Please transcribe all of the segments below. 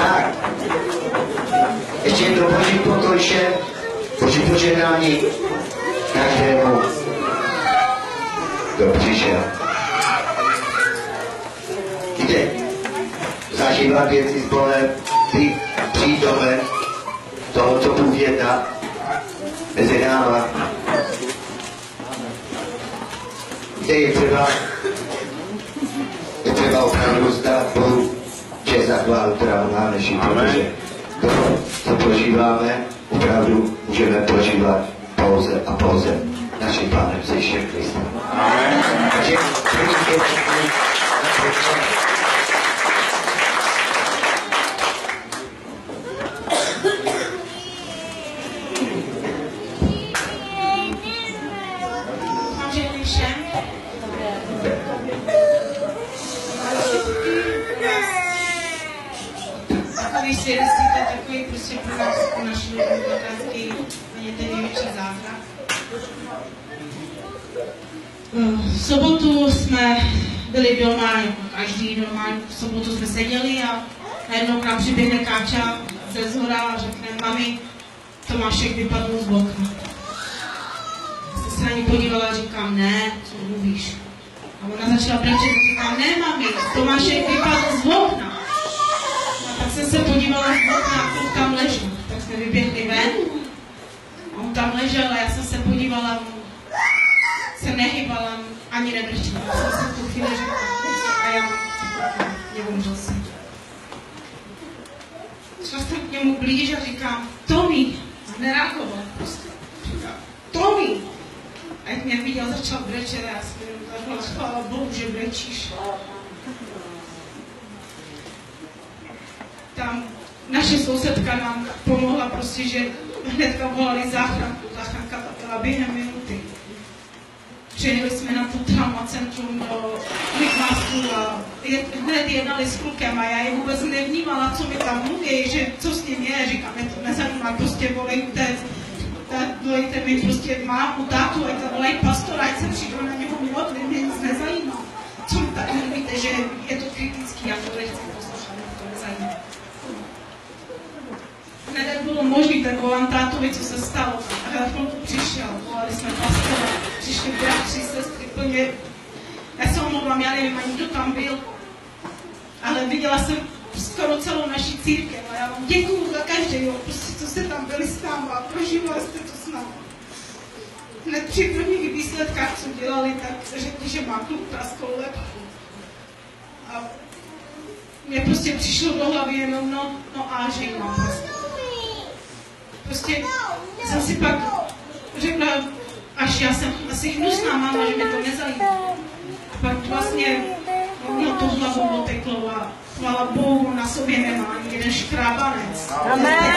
Tak. Ještě jednou boží pokoj všem, boží požehnání každému, kdo přišel. Víte, zažívat věci s Bohem, ty přítomen toho, co Bůh jedná mezi náma. Víte, je třeba opravdu stát Bohu čest a chválu, která mu náleží, protože to, co prožíváme, opravdu můžeme prožívat pouze a pouze naším Pánem Ježíšem Kristem. Takže Když si jestli takový prostě pro nás naši otázky je ten největší zázrak. V sobotu jsme byli doma, jako každý normální, v sobotu jsme seděli a najednou k nám přiběhne Káča ze zhora a řekne, mami, Tomášek vypadl z okna. Já jsem se na ní podívala a říkám, ne, co mluvíš? A ona začala brečet a říkám, ne mami, Tomášek vypadl z okna. Tak jsem se podívala z okna a on tam ležel. Tak jsme vyběhli ven. A on tam ležel a já jsem se podívala, se nehybala, ani nebrčela. Já jsem se v tu chvíli řekla a já neumřel jsem. Šla jsem k němu blíž a říkám, Tommy, a nereagoval prostě. Říkám, Tommy. A jak mě viděl, začal brečet a já jsem říkala, chvála Bohu, že brečíš. Tam naše sousedka nám pomohla prostě, že hnedka volali záchranku. Záchranka byla během minuty. Přijeli jsme na to traumacentrum do Mikmastu a hned jednali s klukem a já je vůbec nevnímala, co mi tam mluví, že co s ním je. Říkám, mě to nezajímá, prostě volejte mi prostě mámu, tátu, ať tam volají pastora, ať se přijdu na něho modlit, mě nic nezajímá. Co mi tak mluvíte, že je to kritický, já to nechci poslouchat, mě to nezajímá. Hned bylo možný ten volám tátovi, co se stalo. A na chvilku přišel, volali jsme pastora, přišli bratři, sestry, plně. Já se omlouvám, já nevím ani kdo tam byl, ale viděla jsem skoro celou naši církev a já vám děkuju za každého, prostě, co jste tam byli s námi a prožívali jste to s námi. Hned při prvních výsledkách, co dělali, tak řekli, že má kluk praskou lepku. A mně prostě přišlo do hlavy jenom, no a že jí mám praskou. Prostě jsem si pak řekla, až já jsem asi hnusná máma, že mě to nezajímá. A pak vlastně mě to hlavou oteklo a chvála Bohu, na sobě nemá ani jeden škrábanec. Amen.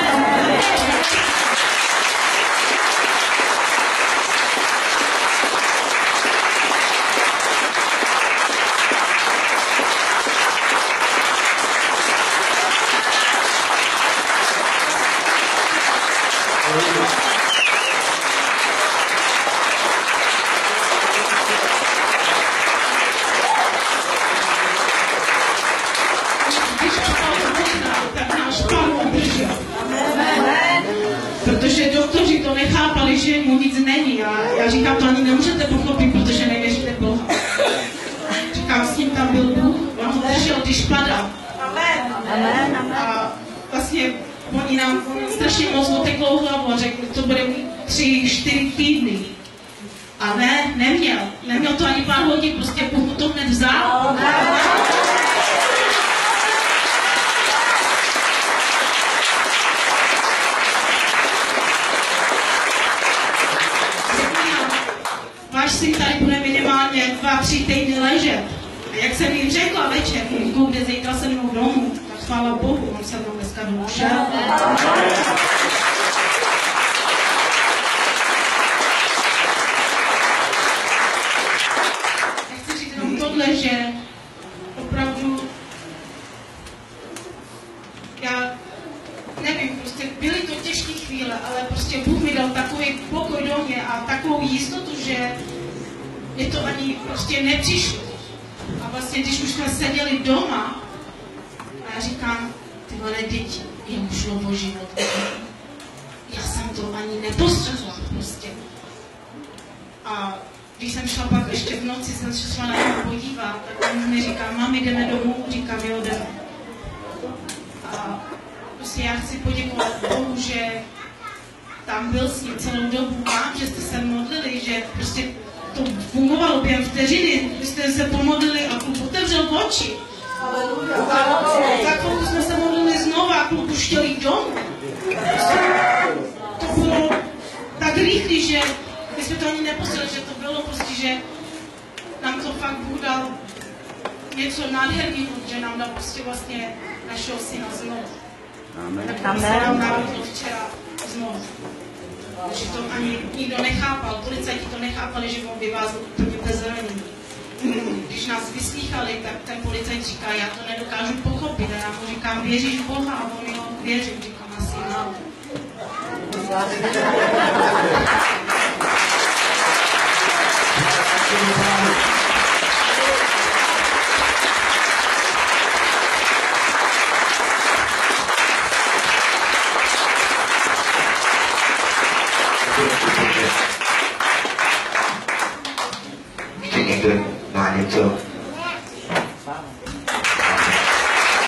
Protože doktoři to nechápali, že mu nic není. A já říkám, to ani nemůžete pochopit, protože nevěříte Boha. Říkám, s ním tam byl Bůh, on ho držel, když padal. A vlastně oni nám strašně moc oteklou hlavu a řekli, to bude mít 3-4 týdny. A ne, neměl to ani pár hodin, prostě Bůh mu to hned vzal. Váš syn tady bude minimálně 2-3 týdny ležet. A jak jsem jim řekla večer, kde zítra se mnou domů, tak chvála Bohu, on se mnou dneska domů šel. Chci říct jenom tohle, že opravdu já nevím, prostě byly to těžké chvíle, ale prostě Bůh mi dal takový pokoj do mě a takovou jistotu, že mě to ani prostě nepřišlo. A vlastně, když už jsme seděli doma, a já říkám, ty vole děti, jemu šlo o život. Já jsem to ani nepostřehla prostě. A když jsem šla pak ještě v noci, jsem se šla na něho podívat, tak on mi říká, mami, jdeme domů, říkám, jo, jdeme. A prostě já chci poděkovat Bohu, že tam byl s ním celou dobu, vám, že jste se modlili, že prostě to fungovalo během vteřiny, vy jste se pomodlili a kluk otevřel oči. Tak pokud jsme se modlili znova, kluk už chtěl jít domů. To bylo tak rychlý, že my jsme to ani nepostřeli, že to bylo prostě, že nám to fakt Bůh dal něco nádherného, že nám dal prostě vlastně našeho syna znovu. Tak se nám narodil včera znovu. Že to ani nikdo nechápal, policajti to nechápali, že on vyvázl úplně bez zranění. Když nás vyslýchali, tak ten policajt říká, já to nedokážu pochopit. A já mu říkám, věříš Boha? A on jo, věřím, říkám, asi málo. Ještě někdo má něco?